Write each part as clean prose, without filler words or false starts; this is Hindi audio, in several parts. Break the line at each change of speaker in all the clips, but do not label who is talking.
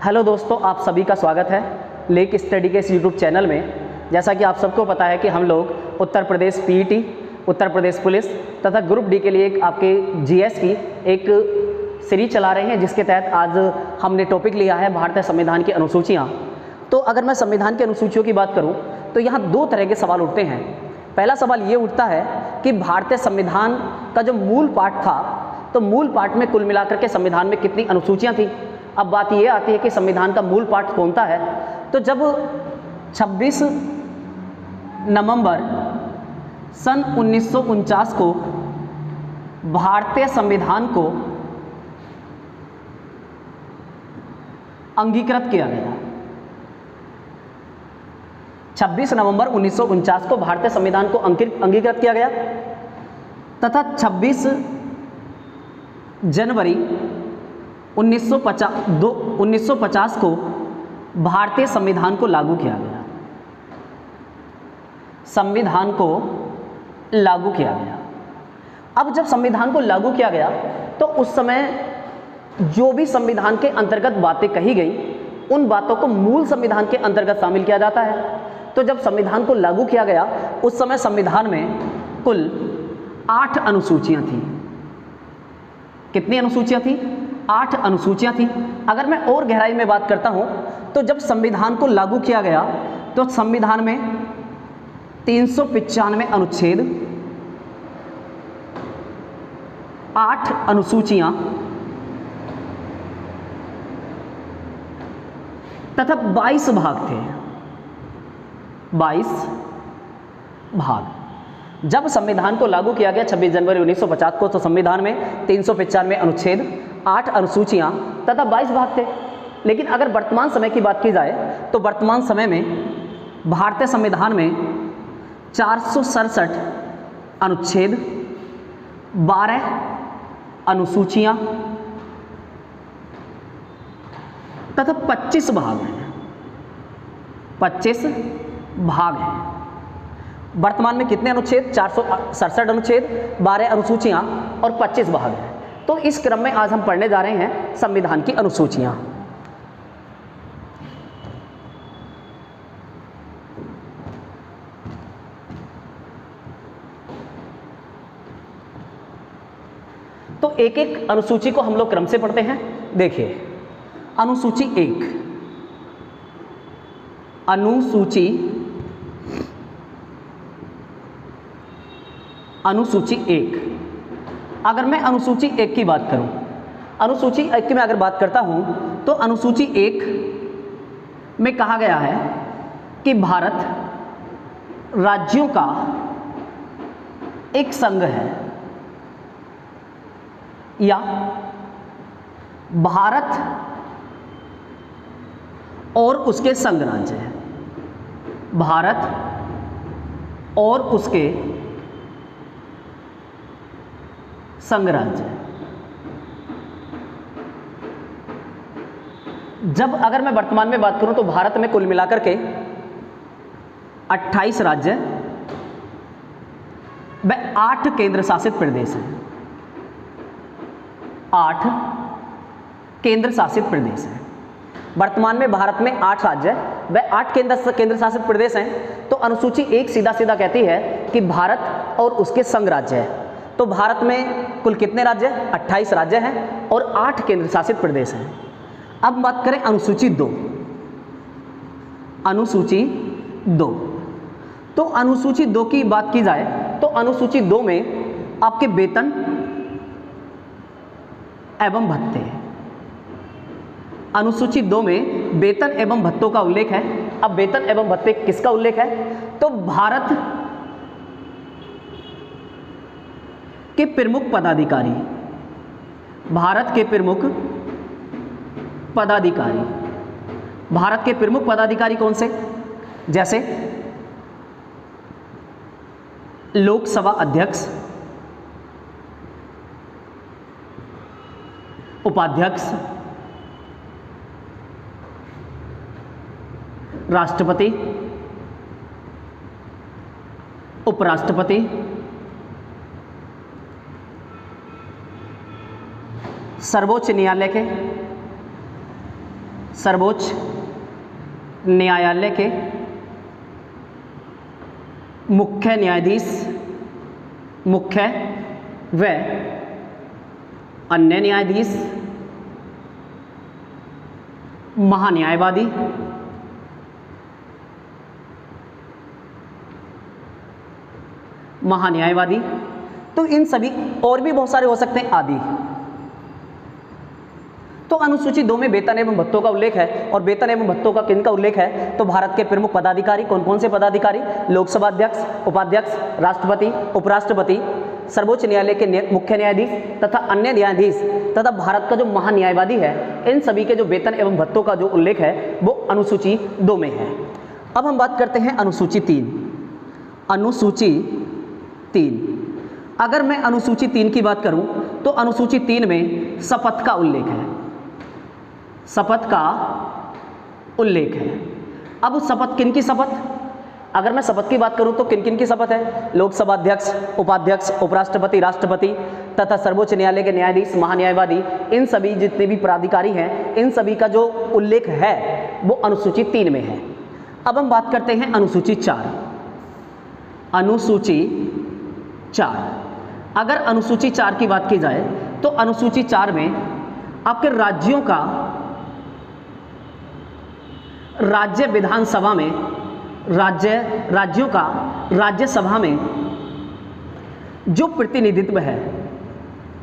हेलो दोस्तों, आप सभी का स्वागत है लेक स्टडी के इस यूट्यूब चैनल में। जैसा कि आप सबको पता है कि हम लोग उत्तर प्रदेश पीईटी, उत्तर प्रदेश पुलिस तथा ग्रुप डी के लिए एक आपके जीएस की एक सीरीज चला रहे हैं, जिसके तहत आज हमने टॉपिक लिया है भारतीय संविधान की अनुसूचियाँ। तो अगर मैं संविधान की अनुसूचियों की बात करूँ तो यहाँ दो तरह के सवाल उठते हैं। पहला सवाल ये उठता है कि भारतीय संविधान का जो मूल पाठ था, तो मूल पाठ में कुल मिलाकर के संविधान में कितनी अनुसूचियाँ थी। अब बात ये आती है कि संविधान का मूल पाठ कौन सा है। तो जब 26 नवंबर सन 1949 को भारतीय संविधान को अंगीकृत किया गया, 26 नवंबर 1949 को भारतीय संविधान को अंगीकृत किया गया तथा 26 जनवरी 1950 को भारतीय संविधान को लागू किया गया। संविधान को लागू किया गया। अब जब संविधान को लागू किया गया तो उस समय जो भी संविधान के अंतर्गत बातें कही गई, उन बातों को मूल संविधान के अंतर्गत शामिल किया जाता है। तो जब संविधान को लागू किया गया उस समय संविधान में कुल 8 अनुसूचियां थी। कितनी अनुसूचियां थी? 8 अनुसूचियां थी। अगर मैं और गहराई में बात करता हूं तो जब संविधान को लागू किया गया तो संविधान में 395 अनुच्छेद, 8 अनुसूचियां तथा 22 भाग थे। 22 भाग। जब संविधान को लागू किया गया 26 जनवरी 1950 को, तो संविधान में 395 अनुच्छेद, 8 अनुसूचियां तथा 22 भाग थे। लेकिन अगर वर्तमान समय की बात की जाए तो वर्तमान समय में भारतीय संविधान में 467 अनुच्छेद, 12 अनुसूचियां तथा 25 भाग हैं। 25 भाग हैं। वर्तमान में कितने अनुच्छेद? 467 अनुच्छेद, 12 अनुसूचियां और 25 भाग हैं। तो इस क्रम में आज हम पढ़ने जा रहे हैं संविधान की अनुसूचियां। तो एक एक अनुसूची को हम लोग क्रम से पढ़ते हैं। देखिए, अनुसूची 1, अनुसूची 1। अगर मैं अनुसूची 1 की बात करूं, अनुसूची 1 की मैं अगर बात करता हूं तो अनुसूची 1 में कहा गया है कि भारत राज्यों का एक संघ है, या भारत और उसके संघ राज्य है। भारत और उसके संघ राज्य। जब अगर मैं वर्तमान में बात करूं तो भारत में कुल मिलाकर के 28 राज्य व 8 केंद्र शासित प्रदेश हैं। 8 केंद्र शासित प्रदेश हैं। वर्तमान में भारत में 8 राज्य व 8 केंद्र शासित प्रदेश हैं। तो अनुसूची 1 सीधा सीधा कहती है कि भारत और उसके संघ राज्य है। तो भारत में कुल कितने राज्य? 28 राज्य हैं और 8 केंद्र शासित प्रदेश हैं। अब बात करें अनुसूची 2। अनुसूची 2, तो अनुसूची 2 की बात की जाए तो अनुसूची 2 में आपके वेतन एवं भत्ते। अनुसूची 2 में वेतन एवं भत्तों का उल्लेख है। अब वेतन एवं भत्ते किसका उल्लेख है? तो भारत के प्रमुख पदाधिकारी, भारत के प्रमुख पदाधिकारी। भारत के प्रमुख पदाधिकारी कौन से? जैसे लोकसभा अध्यक्ष, उपाध्यक्ष, राष्ट्रपति, उपराष्ट्रपति, सर्वोच्च न्यायालय के सर्वोच्च न्यायालय के मुख्य न्यायाधीश, मुख्य व अन्य न्यायाधीश, महान्यायवादी, महान्यायवादी, तो इन सभी और भी बहुत सारे हो सकते हैं आदि। तो अनुसूची 2 में वेतन एवं भत्तों का उल्लेख है, और वेतन एवं भत्तों का किन का उल्लेख है, तो भारत के प्रमुख पदाधिकारी कौन कौन से पदाधिकारी, लोकसभा अध्यक्ष, उपाध्यक्ष, राष्ट्रपति, उपराष्ट्रपति, सर्वोच्च न्यायालय के मुख्य न्यायाधीश तथा अन्य न्यायाधीश तथा भारत का जो महान्यायवादी है, इन सभी के जो वेतन एवं भत्तों का जो उल्लेख है वो अनुसूची 2 में है। अब हम बात करते हैं अनुसूची 3। अनुसूची 3, अगर मैं अनुसूची 3 की बात करूं तो अनुसूची 3 में शपथ का उल्लेख है, शपथ का उल्लेख है। अब शपथ किन की शपथ, अगर मैं शपथ की बात करूं तो किन किन की शपथ है, लोकसभा अध्यक्ष, उपाध्यक्ष, उपराष्ट्रपति, राष्ट्रपति तथा सर्वोच्च न्यायालय के न्यायाधीश, महान्यायवादी, इन सभी जितने भी पदाधिकारी हैं, इन सभी का जो उल्लेख है वो अनुसूची 3 में है। अब हम बात करते हैं अनुसूची 4। अनुसूची 4, अगर अनुसूची 4 की बात की जाए तो अनुसूची 4 में आपके राज्यों का, राज्य विधानसभा में, राज्यों का राज्यसभा में जो प्रतिनिधित्व है,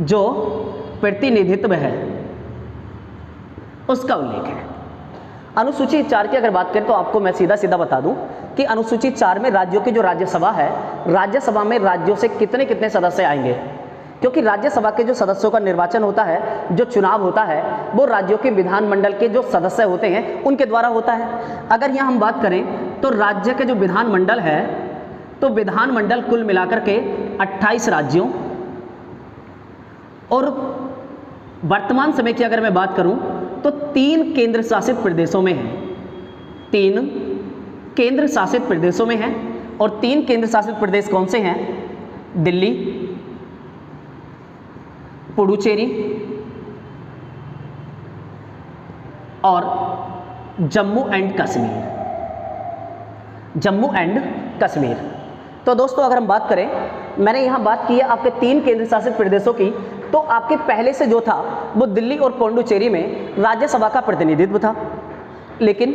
जो प्रतिनिधित्व है उसका उल्लेख है। अनुसूची 4 की अगर बात करें तो आपको मैं सीधा सीधा बता दूं कि अनुसूची 4 में राज्यों की जो राज्यसभा है, राज्यसभा में राज्यों से कितने कितने सदस्य आएंगे, क्योंकि राज्यसभा के जो सदस्यों का निर्वाचन होता है, जो चुनाव होता है, वो राज्यों के विधानमंडल के जो सदस्य होते हैं उनके द्वारा होता है। अगर यहाँ हम बात करें तो राज्य के जो विधानमंडल है, तो विधानमंडल कुल मिलाकर के 28 राज्यों और वर्तमान समय की अगर मैं बात करूं तो 3 केंद्र शासित प्रदेशों में है, 3 केंद्र शासित प्रदेशों में है। और 3 केंद्र शासित प्रदेश कौन से हैं, दिल्ली, पुडुचेरी और जम्मू एंड कश्मीर, जम्मू एंड कश्मीर। तो दोस्तों अगर हम बात करें, मैंने यहाँ बात की है आपके 3 केंद्र शासित प्रदेशों की, तो आपके पहले से जो था वो दिल्ली और पुडुचेरी में राज्यसभा का प्रतिनिधित्व था, लेकिन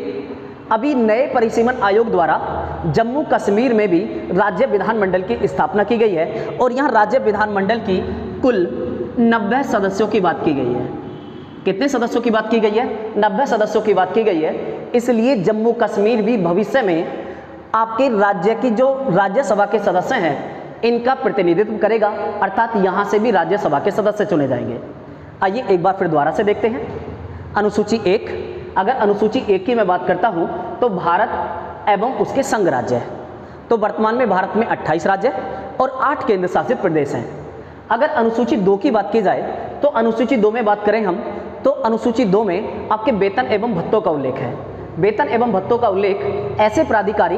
अभी नए परिसीमन आयोग द्वारा जम्मू कश्मीर में भी राज्य विधानमंडल की स्थापना की गई है, और यहाँ राज्य विधानमंडल की कुल 90 सदस्यों की बात की गई है। कितने सदस्यों की बात की गई है, 90 सदस्यों की बात की गई है। इसलिए जम्मू कश्मीर भी भविष्य में आपके राज्य की जो राज्यसभा के सदस्य हैं इनका प्रतिनिधित्व करेगा, अर्थात यहाँ से भी राज्यसभा के सदस्य चुने जाएंगे। आइए एक बार फिर दोबारा से देखते हैं अनुसूची 1। अगर अनुसूची 1 की मैं बात करता हूँ तो भारत एवं उसके संघ राज्य है, तो वर्तमान में भारत में 28 राज्य और 8 केंद्र शासित प्रदेश हैं। अगर अनुसूची 2 की बात की जाए तो अनुसूची 2 में बात करें हम तो अनुसूची 2 में आपके वेतन एवं भत्तों का उल्लेख है। वेतन एवं भत्तों का उल्लेख ऐसे प्राधिकारी,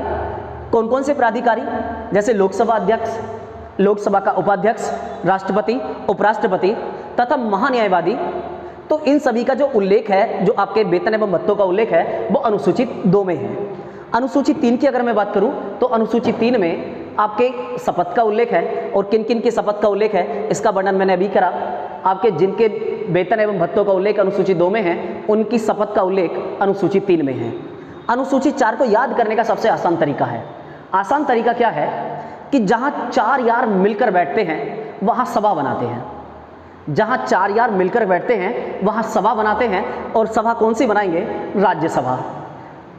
कौन कौन से प्राधिकारी, जैसे लोकसभा अध्यक्ष, लोकसभा का उपाध्यक्ष, राष्ट्रपति, उपराष्ट्रपति तथा महान्यायवादी, तो इन सभी का जो उल्लेख है, जो आपके वेतन एवं भत्तों का उल्लेख है वो अनुसूची 2 में है। अनुसूची 3 की अगर मैं बात करूं तो अनुसूची 3 में आपके शपथ का उल्लेख है, और किन किन की शपथ का उल्लेख है इसका वर्णन मैंने अभी करा। आपके जिनके वेतन एवं भत्तों का उल्लेख अनुसूची 2 में है उनकी शपथ का उल्लेख अनुसूची 3 में है। अनुसूची 4 को याद करने का सबसे आसान तरीका है, आसान तरीका क्या है कि जहाँ 4 यार मिलकर बैठते हैं वहाँ सभा बनाते हैं, जहाँ 4 यार मिलकर बैठते हैं वहाँ सभा बनाते हैं, और सभा कौन सी बनाएंगे, राज्यसभा,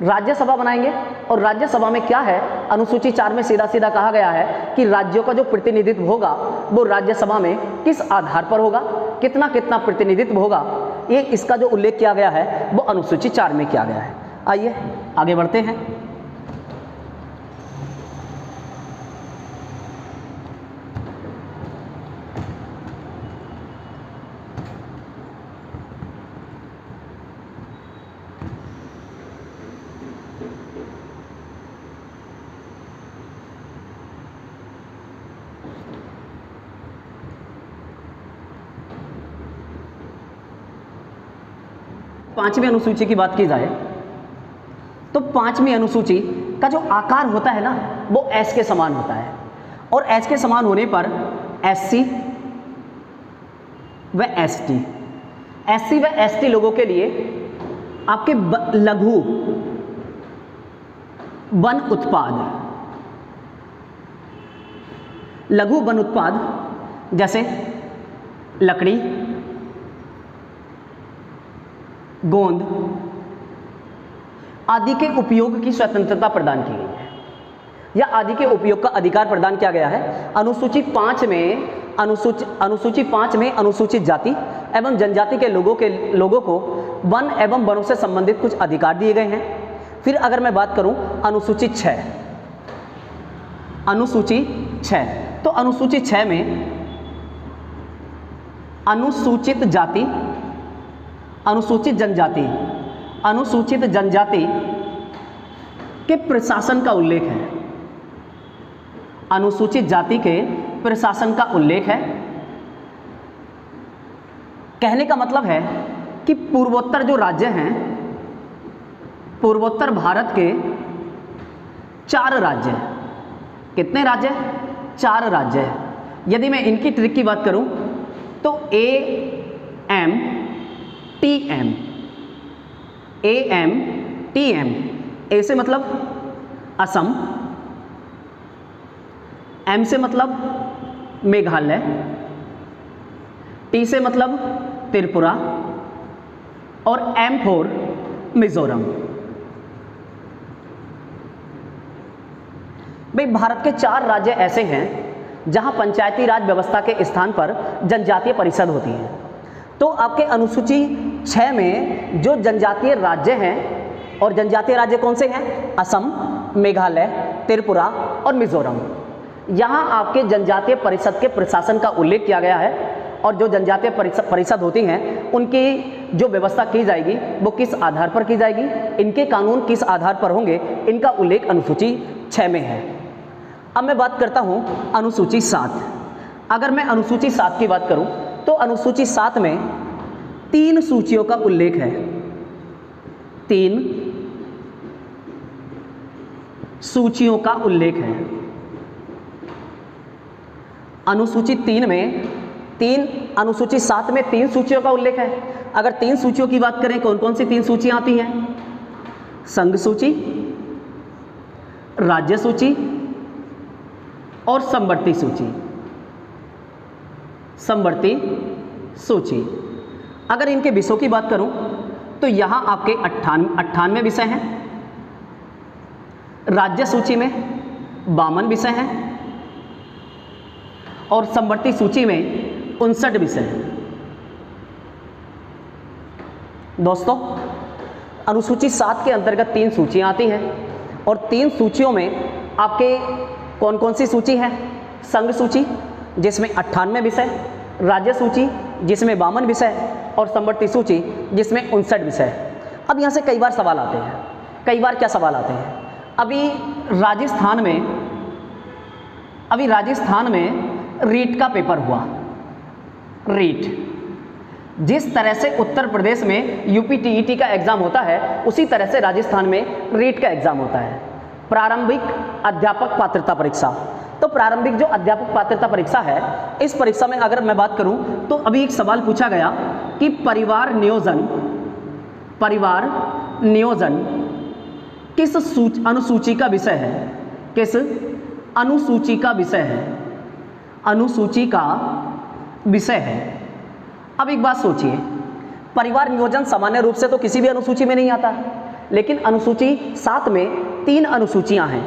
राज्यसभा बनाएंगे। और राज्यसभा में क्या है, अनुसूची 4 में सीधा सीधा कहा गया है कि राज्यों का जो प्रतिनिधित्व होगा वो राज्यसभा में किस आधार पर होगा, कितना कितना प्रतिनिधित्व होगा, ये इसका जो उल्लेख किया गया है वो अनुसूची 4 में किया गया है। आइए आगे बढ़ते हैं। 5वीं अनुसूची की बात की जाए तो 5वीं अनुसूची का जो आकार होता है ना वो एस के समान होता है, और एस के समान होने पर एससी व एसटी, एससी व एसटी लोगों के लिए आपके लघु वन उत्पाद, लघु वन उत्पाद जैसे लकड़ी, गोंद आदि के उपयोग की स्वतंत्रता प्रदान की गई है, या आदि के उपयोग का अधिकार प्रदान किया गया है। अनुसूची 5 में अनुसूचित जाति एवं जनजाति के लोगों को वन एवं वनों से संबंधित कुछ अधिकार दिए गए हैं। फिर अगर मैं बात करूं अनुसूची 6, तो अनुसूची 6 में अनुसूचित जाति, अनुसूचित जनजाति के प्रशासन का उल्लेख है, अनुसूचित जाति के प्रशासन का उल्लेख है। कहने का मतलब है कि पूर्वोत्तर जो राज्य हैं, पूर्वोत्तर भारत के 4 राज्य हैं। कितने राज्य? 4 राज्य हैं। यदि मैं इनकी ट्रिक की बात करूं तो AM, TM, ए से मतलब असम, M से मतलब मेघालय, T से मतलब त्रिपुरा और M फॉर मिजोरम। भाई भारत के 4 राज्य ऐसे हैं जहां पंचायती राज व्यवस्था के स्थान पर जनजातीय परिषद होती है। तो आपके अनुसूची 6 में जो जनजातीय राज्य हैं, और जनजातीय राज्य कौन से हैं? असम, मेघालय, त्रिपुरा और मिजोरम। यहाँ आपके जनजातीय परिषद के प्रशासन का उल्लेख किया गया है, और जो जनजातीय परिषद होती हैं उनकी जो व्यवस्था की जाएगी वो किस आधार पर की जाएगी, इनके कानून किस आधार पर होंगे, इनका उल्लेख अनुसूची 6 में है। अब मैं बात करता हूँ अनुसूची 7। अगर मैं अनुसूची 7 की बात करूँ तो अनुसूची 7 में 3 सूचियों का उल्लेख है, 3 सूचियों का उल्लेख है। अनुसूची 3 में अनुसूची 7 में 3 सूचियों का उल्लेख है। अगर 3 सूचियों की बात करें, कौन कौन सी 3 सूचियां आती हैं? संघ सूची, राज्य सूची और समवर्ती सूची। अगर इनके विषयों की बात करूं तो यहां आपके 98 विषय हैं, राज्य सूची में 52 विषय हैं और समवर्ती सूची में 59 विषय हैं। दोस्तों, अनुसूची 7 के अंतर्गत 3 सूचियां आती हैं, और 3 सूचियों में आपके कौन कौन सी सूची है? संघ सूची जिसमें 98 विषय, राज्य सूची जिसमें 52 विषय और समवर्ती सूची जिसमें 59 विषय। अब यहाँ से कई बार सवाल आते हैं। कई बार क्या सवाल आते हैं? अभी राजस्थान में रीट का पेपर हुआ। रीट, जिस तरह से उत्तर प्रदेश में यूपीटीईटी का एग्जाम होता है, उसी तरह से राजस्थान में रीट का एग्जाम होता है, प्रारंभिक अध्यापक पात्रता परीक्षा। तो प्रारंभिक जो अध्यापक पात्रता परीक्षा है, इस परीक्षा में अगर मैं बात करूं तो अभी एक सवाल पूछा गया कि परिवार नियोजन किस अनुसूची का विषय है? किस अनुसूची का विषय है? अनुसूची का विषय है। अब एक बात सोचिए, परिवार नियोजन सामान्य रूप से तो किसी भी अनुसूची में नहीं आता, लेकिन अनुसूची 7 में 3 अनुसूचियां हैं,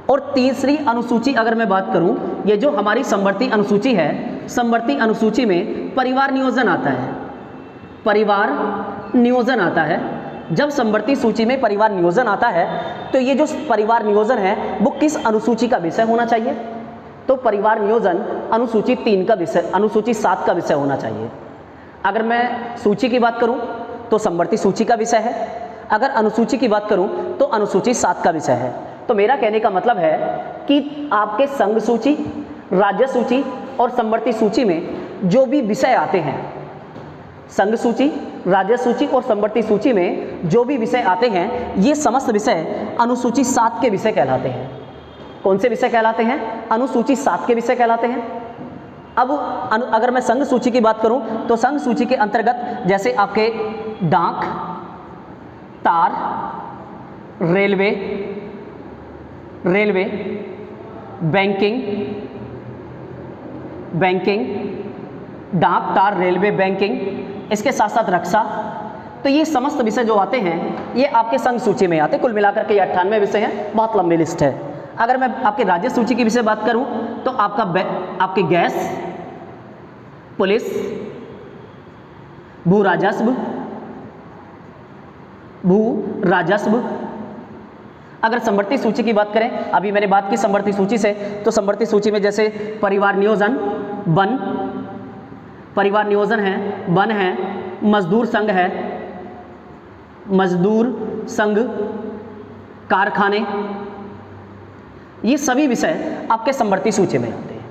और तीसरी अनुसूची अगर मैं बात करूं, ये जो हमारी समवर्ती अनुसूची है, समवर्ती अनुसूची में परिवार नियोजन आता है। परिवार नियोजन आता है। जब समवर्ती सूची में परिवार नियोजन आता है तो ये जो परिवार नियोजन है वो किस अनुसूची का विषय होना चाहिए? तो परिवार नियोजन अनुसूची 3 का विषय, अनुसूची 7 का विषय होना चाहिए। अगर मैं सूची की बात करूं तो समवर्ती सूची का विषय है, अगर अनुसूची की बात करूं तो अनुसूची 7 का विषय है। तो मेरा कहने का मतलब है कि आपके संघ सूची, राज्य सूची और समवर्ती सूची में जो भी विषय आते हैं, संघ सूची, राज्य सूची और समवर्ती सूची में जो भी विषय आते हैं ये समस्त विषय अनुसूची 7 के विषय कहलाते हैं। कौन से विषय कहलाते हैं? अनुसूची 7 के विषय कहलाते हैं। अब अगर मैं संघ सूची की बात करूं तो संघ सूची के अंतर्गत जैसे आपके डाक, तार, रेलवे, बैंकिंग, डाक, तार, रेलवे, बैंकिंग, इसके साथ साथ रक्षा, तो ये समस्त विषय जो आते हैं ये आपके संघ सूची में आते हैं। कुल मिलाकर के 98 विषय हैं, बहुत लंबी लिस्ट है। अगर मैं आपके राज्य सूची की विषय बात करूं तो आपके गैस, पुलिस, भू राजस्व। अगर समवर्ती सूची की बात करें, अभी मैंने बात की समवर्ती सूची से, तो समवर्ती सूची में जैसे परिवार नियोजन, वन है, मजदूर संघ, कारखाने, ये सभी विषय आपके समवर्ती सूची में आते हैं।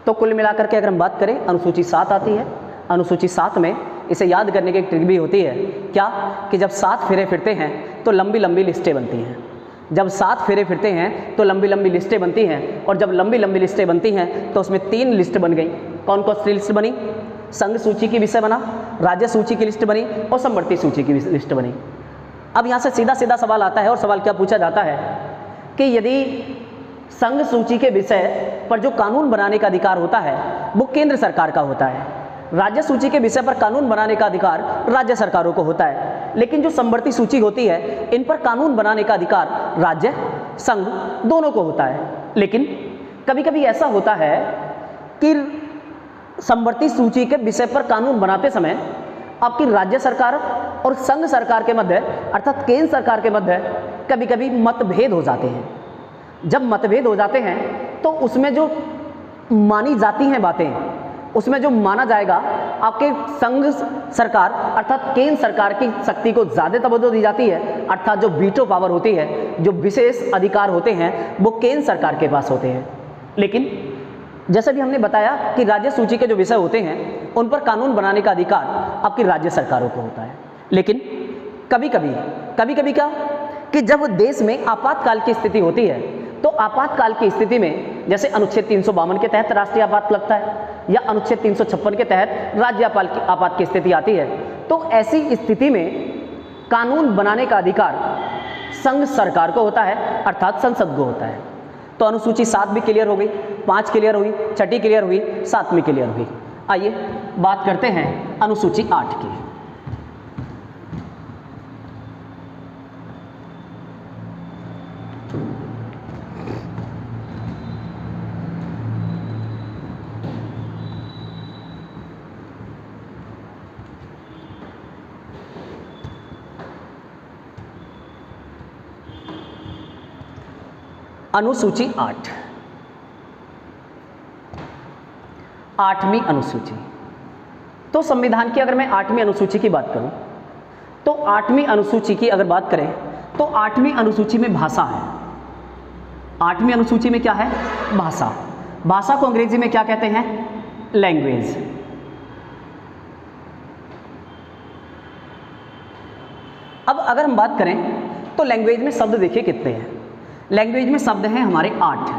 तो कुल मिलाकर के अगर हम बात करें, अनुसूची 7 आती है। अनुसूची 7 में इसे याद करने की एक ट्रिक भी होती है, क्या कि जब 7 फेरे फिरते हैं तो लंबी लंबी लिस्टें बनती हैं। जब 7 फेरे फिरते हैं तो लंबी लंबी लिस्टें बनती हैं, और जब लंबी लंबी लिस्टें बनती हैं तो उसमें 3 लिस्ट बन गई। कौन कौन सी लिस्ट बनी? संघ सूची की विषय बना, राज्य सूची की लिस्ट बनी और समवर्ती सूची की लिस्ट बनी। अब यहाँ से सीधा सीधा सवाल आता है, और सवाल क्या पूछा जाता है कि यदि संघ सूची के विषय पर जो कानून बनाने का अधिकार होता है वो केंद्र सरकार का होता है, राज्य सूची के विषय पर कानून बनाने का अधिकार राज्य सरकारों को होता है, लेकिन जो समवर्ती सूची होती है इन पर कानून बनाने का अधिकार राज्य, संघ दोनों को होता है। लेकिन कभी कभी ऐसा होता है कि समवर्ती सूची के विषय पर कानून बनाते समय आपकी राज्य सरकार और संघ सरकार के मध्य, अर्थात केंद्र सरकार के मध्य कभी कभी मतभेद हो जाते हैं। जब मतभेद हो जाते हैं तो उसमें जो मानी जाती हैं बातें, उसमें जो माना जाएगा, आपके संघ सरकार अर्थात केंद्र सरकार की शक्ति को ज़्यादा तवज्जो दी जाती है, अर्थात जो वीटो पावर होती है, जो विशेष अधिकार होते हैं वो केंद्र सरकार के पास होते हैं। लेकिन जैसा भी हमने बताया कि राज्य सूची के जो विषय होते हैं उन पर कानून बनाने का अधिकार आपकी राज्य सरकारों को होता है। लेकिन कभी कभी क्या कि जब देश में आपातकाल की स्थिति होती है तो आपातकाल की स्थिति में जैसे अनुच्छेद 352 के तहत राष्ट्रीय आपात लगता है या अनुच्छेद 356 के तहत राज्य आपात की स्थिति आती है, तो ऐसी स्थिति में कानून बनाने का अधिकार संघ सरकार को होता है, अर्थात संसद को होता है। तो अनुसूची 7 भी क्लियर हो गई, 5 क्लियर हुई, 6 क्लियर हुई, 7वीं क्लियर हुई। आइए बात करते हैं अनुसूची 8 की। अनुसूची 8, 8वीं अनुसूची। तो संविधान की अगर मैं 8वीं अनुसूची की बात करूं तो 8वीं अनुसूची की अगर बात करें तो 8वीं अनुसूची में भाषा है। 8वीं अनुसूची में क्या है? भाषा। भाषा को अंग्रेजी में क्या कहते हैं? लैंग्वेज। अब अगर हम बात करें तो लैंग्वेज में शब्द देखिए कितने हैं। लैंग्वेज में शब्द हैं हमारे 8।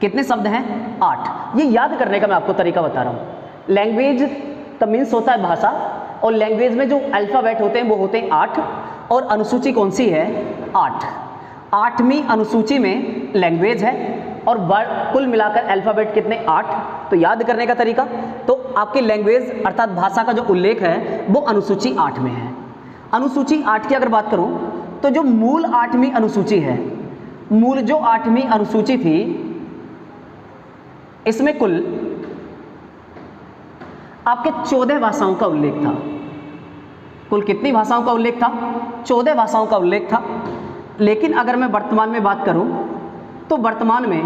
कितने शब्द हैं? 8। ये याद करने का मैं आपको तरीका बता रहा हूँ। लैंग्वेज का मीन्स होता है भाषा, और लैंग्वेज में जो अल्फ़ाबेट होते हैं वो होते हैं 8, और अनुसूची कौन सी है? 8। 8वीं अनुसूची में लैंग्वेज है, और कुल मिलाकर अल्फ़ाबेट कितने? 8। तो याद करने का तरीका, तो आपकी लैंग्वेज अर्थात भाषा का जो उल्लेख है वो अनुसूची 8 में है। अनुसूची 8 की अगर बात करूँ तो जो मूल 8वीं अनुसूची है, मूल जो 8वीं अनुसूची थी, इसमें कुल आपके 14 भाषाओं का उल्लेख था। कुल कितनी भाषाओं का उल्लेख था? 14 भाषाओं का उल्लेख था। लेकिन अगर मैं वर्तमान में बात करूं तो वर्तमान में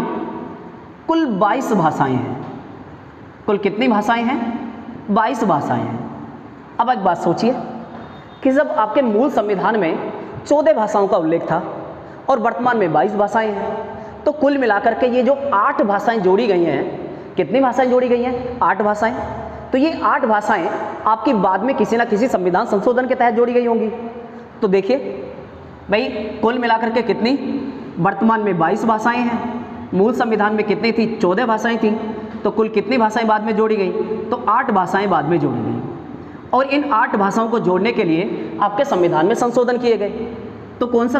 कुल 22 भाषाएं हैं। कुल कितनी भाषाएं हैं? 22 भाषाएं हैं। अब एक बात सोचिए कि जब आपके मूल संविधान में 14 भाषाओं का उल्लेख था और वर्तमान में 22 भाषाएं हैं, तो कुल मिलाकर के ये जो 8 भाषाएं जोड़ी गई हैं, कितनी भाषाएं जोड़ी गई हैं? 8 भाषाएं। तो ये 8 भाषाएं आपकी बाद में किसी ना किसी संविधान संशोधन के तहत जोड़ी गई होंगी। तो देखिए भाई, कुल मिलाकर के कितनी, वर्तमान में 22 भाषाएं हैं, मूल संविधान में कितनी थी, 14 भाषाएं थी, तो कुल कितनी भाषाएं बाद में जोड़ी गई, तो 8 भाषाएं बाद में जोड़ी गई। और इन 8 भाषाओं को जोड़ने के लिए आपके संविधान में संशोधन किए गए। तो कौन से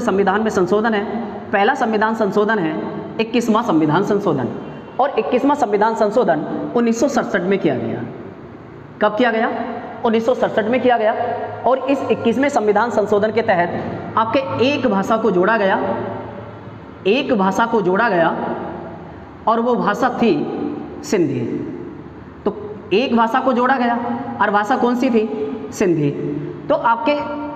संविधान में संशोधन है? पहला संविधान संशोधन है 21वां संविधान संशोधन, और 21वां संविधान संशोधन 1967 में किया गया। कब किया गया? 1967 में किया गया। और इस 21वें संविधान संशोधन के तहत आपके एक भाषा को जोड़ा गया, एक भाषा को जोड़ा गया, और वो भाषा थी सिंधी। तो एक भाषा को जोड़ा गया, और भाषा कौन सी थी? सिंधी। तो आपके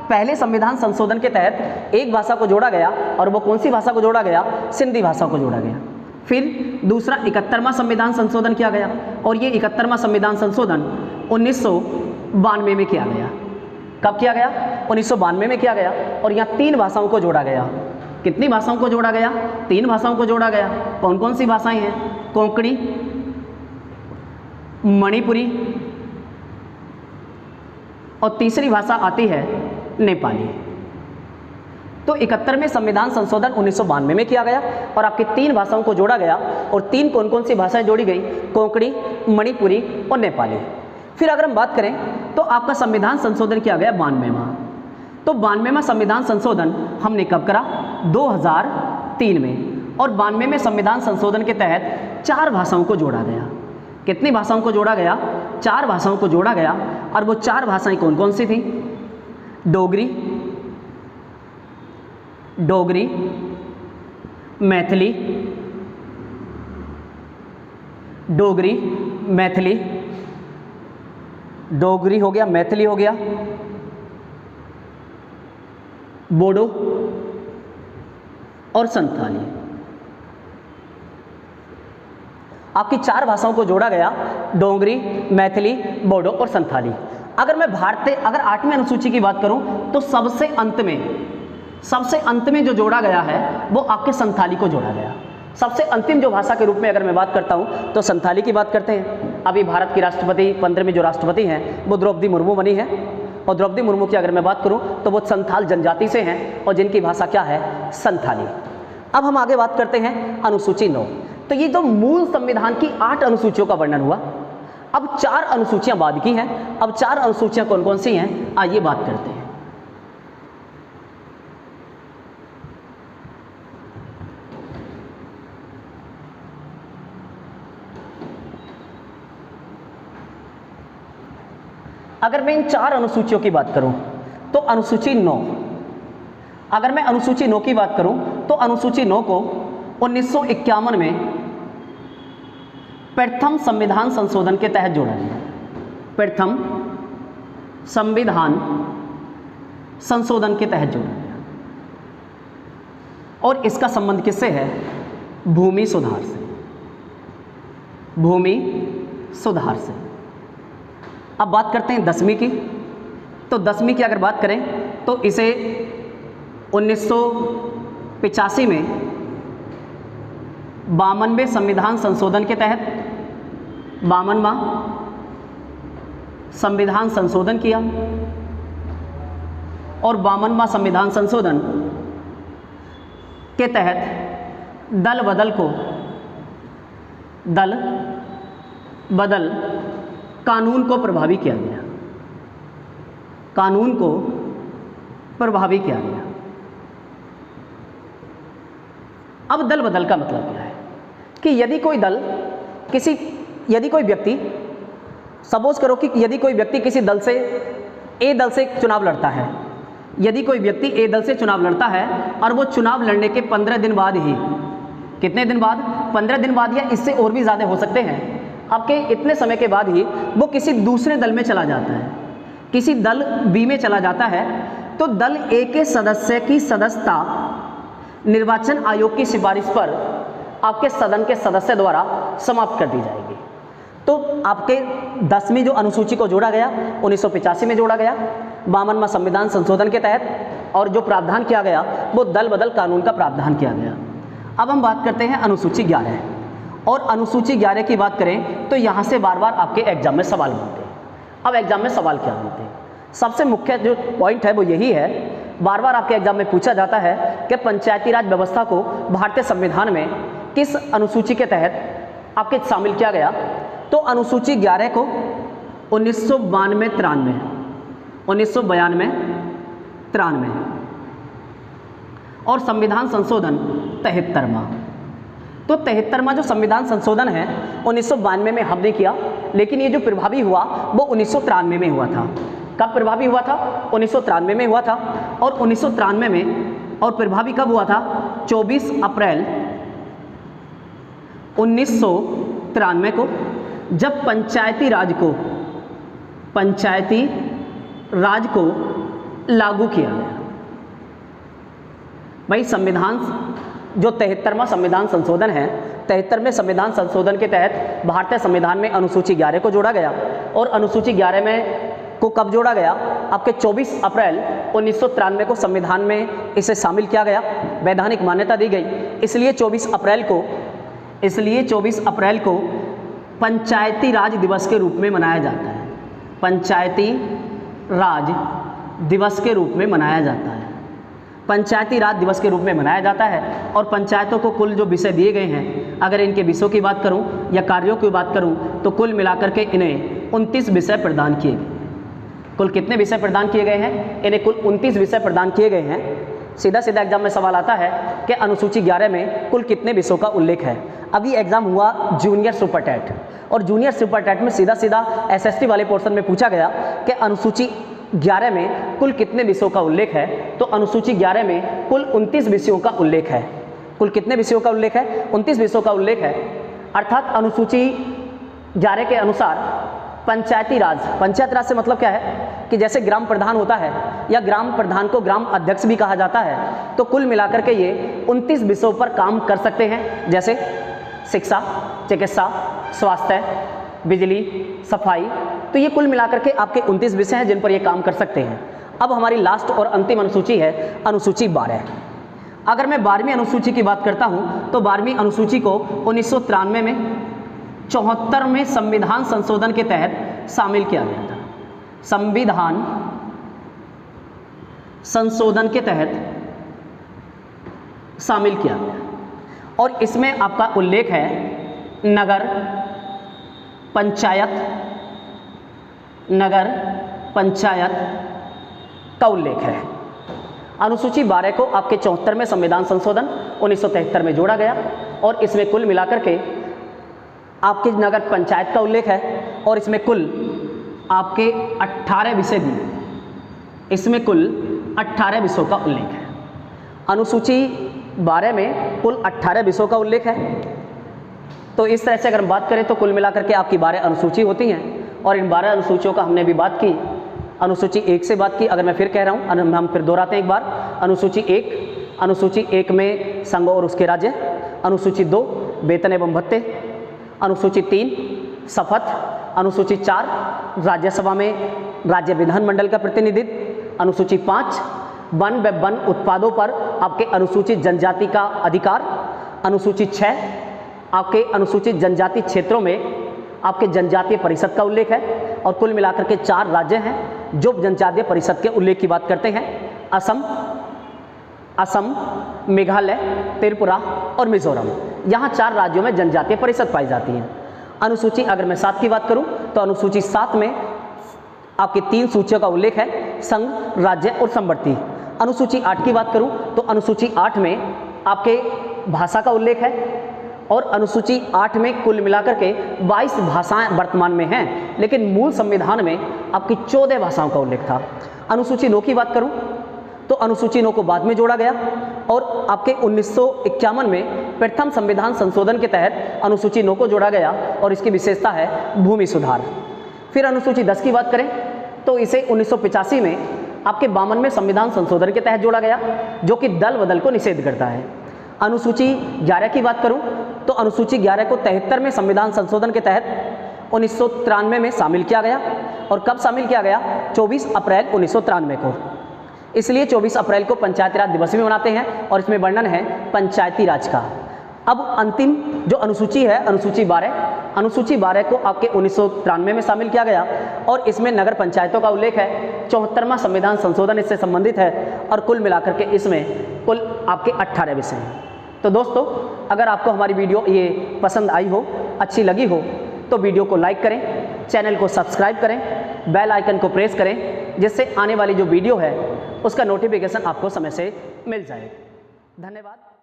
पहले संविधान संशोधन के तहत एक भाषा को जोड़ा गया, और वो कौन सी भाषा को जोड़ा गया? सिंधी भाषा को जोड़ा गया। फिर दूसरा 71वां संविधान संशोधन किया गया, और ये 71वां संविधान संशोधन 1992 में किया गया। कब किया गया? 1992 में किया गया। और यहाँ 3 भाषाओं को जोड़ा गया। कितनी भाषाओं को जोड़ा गया? 3 भाषाओं को जोड़ा गया। कौन कौन सी भाषाएं हैं? कोंकणी, मणिपुरी, और तीसरी भाषा आती है नेपाली। तो 71वें संविधान संशोधन 1992 में किया गया, और आपकी 3 भाषाओं को जोड़ा गया। और 3 कौन कौन सी भाषाएं जोड़ी गई? कोंकणी, मणिपुरी और नेपाली। फिर अगर हम बात करें तो आपका संविधान संशोधन किया गया 92वां। तो 92वां संविधान संशोधन हमने कब करा? 2003 में। और 92 में संविधान संशोधन के तहत 4 भाषाओं को जोड़ा गया। कितनी भाषाओं को जोड़ा गया? 4 भाषाओं को जोड़ा गया। और वो 4 भाषाएं कौन कौन सी थी? डोगरी, मैथिली, डोगरी हो गया, मैथिली हो गया, बोडो और संथाली। आपकी 4 भाषाओं को जोड़ा गया, डोगरी, मैथिली, बोडो और संथाली। अगर मैं अगर 8वीं अनुसूची की बात करूं तो सबसे अंत में जो जोड़ा गया है वो आपके संथाली को जोड़ा गया। सबसे अंतिम जो भाषा के रूप में अगर मैं बात करता हूं तो संथाली की बात करते हैं। अभी भारत की राष्ट्रपति 15वीं जो राष्ट्रपति हैं वो द्रौपदी मुर्मू बनी है। और द्रौपदी मुर्मू की अगर मैं बात करूं तो वो संथाल जनजाति से हैं, और जिनकी भाषा क्या है? संथाली। अब हम आगे बात करते हैं अनुसूची 9। तो ये जो मूल संविधान की 8 अनुसूचियों का वर्णन हुआ, अब 4 अनुसूचियां बाद की हैं। अब 4 अनुसूचियां कौन कौन सी हैं, आइए बात करते हैं। अगर मैं इन 4 अनुसूचियों की बात करूं तो अनुसूची 9, अगर मैं अनुसूची 9 की बात करूं तो अनुसूची 9 को 1951 में प्रथम संविधान संशोधन के तहत जोड़ा गया। प्रथम संविधान संशोधन के तहत जोड़ा गया। और इसका संबंध किससे है? भूमि सुधार से। भूमि सुधार से। अब बात करते हैं 10वीं की। तो 10वीं की अगर बात करें तो इसे 1985 में 52वें संविधान संशोधन के तहत 52वां संविधान संशोधन किया। और 52वां संविधान संशोधन के तहत दल बदल कानून को प्रभावी किया गया। कानून को प्रभावी किया गया। अब दल बदल का मतलब क्या है कि यदि कोई व्यक्ति, सपोज करो कि यदि कोई व्यक्ति किसी दल से ए दल से चुनाव लड़ता है, यदि कोई व्यक्ति ए दल से चुनाव लड़ता है और वो चुनाव लड़ने के 15 दिन बाद ही, कितने दिन बाद? 15 दिन बाद, या इससे और भी ज़्यादा हो सकते हैं, आपके इतने समय के बाद ही वो किसी दूसरे दल में चला जाता है, किसी दल बी में चला जाता है, तो दल ए के सदस्य की सदस्यता निर्वाचन आयोग की सिफारिश पर आपके सदन के सदस्य द्वारा समाप्त कर दी जाएगी। तो आपके 10वीं जो अनुसूची को जोड़ा गया 1985 में जोड़ा गया 52वां संविधान संशोधन के तहत, और जो प्रावधान किया गया वो दल बदल कानून का प्रावधान किया गया। अब हम बात करते हैं अनुसूची 11। और अनुसूची 11 की बात करें तो यहाँ से बार बार आपके एग्जाम में सवाल बनते हैं। अब एग्जाम में सवाल क्या बनते हैं? सबसे मुख्य जो पॉइंट है वो यही है, बार बार आपके एग्जाम में पूछा जाता है कि पंचायती राज व्यवस्था को भारतीय संविधान में किस अनुसूची के तहत आपके शामिल किया गया? तो अनुसूची 11 को 1992 और संविधान संशोधन 73वां। तो 73वां जो संविधान संशोधन है 1992 में हमने किया, लेकिन ये जो प्रभावी हुआ वो 1993 में हुआ था। कब प्रभावी हुआ था? 1993 में हुआ था। और 1993 में, और प्रभावी कब हुआ था? 24 अप्रैल 1993 को, जब पंचायती राज को लागू किया गया। भाई संविधान जो 73वां संविधान संशोधन है, 73वें संविधान संशोधन के तहत भारतीय संविधान में अनुसूची 11 को जोड़ा गया। और अनुसूची 11 में को कब जोड़ा गया? आपके 24 अप्रैल 1993 को संविधान में इसे शामिल किया गया, वैधानिक मान्यता दी गई। इसलिए 24 अप्रैल को पंचायती राज दिवस के रूप में मनाया जाता है। पंचायती राज दिवस के रूप में मनाया जाता है। पंचायती राज दिवस के रूप में मनाया जाता है। और पंचायतों को कुल जो विषय दिए गए हैं, अगर इनके विषयों की बात करूं या कार्यों की बात करूं तो कुल मिलाकर के इन्हें 29 विषय प्रदान किए गए। कुल कितने विषय प्रदान किए गए हैं? इन्हें कुल 29 विषय प्रदान किए गए हैं। सीधा सीधा एग्जाम में सवाल आता है कि अनुसूची 11 में कुल कितने विषयों का उल्लेख है। अभी एग्जाम हुआ जूनियर सुपर टेट, और जूनियर सुपर टेट में सीधा सीधा एसएसटी वाले पोर्शन में पूछा गया कि अनुसूची 11 में कुल कितने विषयों का उल्लेख है। तो अनुसूची 11 में कुल 29 विषयों का उल्लेख है। कुल कितने विषयों का उल्लेख है? 29 विषयों का उल्लेख है। अर्थात अनुसूची 11 के अनुसार पंचायती राज से मतलब क्या है कि जैसे ग्राम प्रधान होता है या ग्राम प्रधान को ग्राम अध्यक्ष भी कहा जाता है, तो कुल मिलाकर के ये 29 विषयों पर काम कर सकते हैं, जैसे शिक्षा, चिकित्सा, स्वास्थ्य, बिजली, सफाई। तो ये कुल मिलाकर के आपके 29 विषय हैं जिन पर ये काम कर सकते हैं। अब हमारी लास्ट और अंतिम अनुसूची है अनुसूची 12। अगर मैं 12वीं अनुसूची की बात करता हूँ तो 12वीं अनुसूची को 1993 में 74वें संविधान संशोधन के तहत शामिल किया गया था। संविधान संशोधन के तहत शामिल किया गया, और इसमें आपका उल्लेख है नगर पंचायत का उल्लेख है। अनुसूची 12 को आपके 74वें संविधान संशोधन 1973 में जोड़ा गया, और इसमें कुल मिलाकर के आपके नगर पंचायत का उल्लेख है, और इसमें कुल आपके 18 विषय दिए। इसमें कुल 18 विषयों का उल्लेख है। अनुसूची 12 में कुल 18 विषयों का उल्लेख है। तो इस तरह से अगर हम बात करें तो कुल मिलाकर के आपकी 12 अनुसूची होती हैं, और इन 12 अनुसूचियों का हमने भी बात की। अनुसूची 1 से बात की, अगर मैं फिर कह रहा हूँ, हम फिर दोहराते हैं एक बार। अनुसूची 1 में संघ और उसके राज्य। अनुसूची 2 वेतन एवं भत्ते। अनुसूची 3 शपथ। अनुसूची 4 राज्यसभा में राज्य विधानमंडल का प्रतिनिधित्व। अनुसूची 5 वन व वन उत्पादों पर आपके अनुसूचित जनजाति का अधिकार। अनुसूची 6 आपके अनुसूचित जनजाति क्षेत्रों में आपके जनजातीय परिषद का उल्लेख है, और कुल मिलाकर के 4 राज्य हैं जो जनजातीय परिषद के उल्लेख की बात करते हैं। असम, मेघालय, त्रिपुरा और मिजोरम। यहाँ 4 राज्यों में जनजातीय परिषद पाई जाती है। अनुसूची अगर मैं 7 की बात करूँ तो अनुसूची 7 में आपके 3 सूचियों का उल्लेख है, संघ, राज्य और संवर्ती। अनुसूची 8 की बात करूँ तो अनुसूची 8 में आपके भाषा का उल्लेख है, और अनुसूची 8 में कुल मिलाकर के 22 भाषाएं वर्तमान में हैं, लेकिन मूल संविधान में आपकी 14 भाषाओं का उल्लेख था। अनुसूची 9 की बात करूं तो अनुसूची 9 को बाद में जोड़ा गया, और आपके 1951 में प्रथम संविधान संशोधन के तहत अनुसूची 9 को जोड़ा गया, और इसकी विशेषता है भूमि सुधार। फिर अनुसूची 10 की बात करें तो इसे 1985 में आपके 52वें संविधान संशोधन के तहत जोड़ा गया, जो कि दल बदल को निषेध करता है। अनुसूची 11 की बात करूं तो अनुसूची 11 को 73वें संविधान संशोधन के तहत 1993 में शामिल किया गया, और कब शामिल किया गया? 24 अप्रैल 1993 को। इसलिए 24 अप्रैल को पंचायती राज दिवस भी मनाते हैं, और इसमें वर्णन है पंचायती राज का। अब अंतिम जो अनुसूची है, अनुसूची 12 को आपके 1993 में शामिल किया गया और इसमें नगर पंचायतों का उल्लेख है। 74वां संविधान संशोधन इससे संबंधित है और कुल मिलाकर के इसमें कुल आपके 18 विषय हैं। तो दोस्तों, अगर आपको हमारी वीडियो ये पसंद आई हो, अच्छी लगी हो, तो वीडियो को लाइक करें, चैनल को सब्सक्राइब करें, बेल आइकन को प्रेस करें, जिससे आने वाली जो वीडियो है उसका नोटिफिकेशन आपको समय से मिल जाए। धन्यवाद।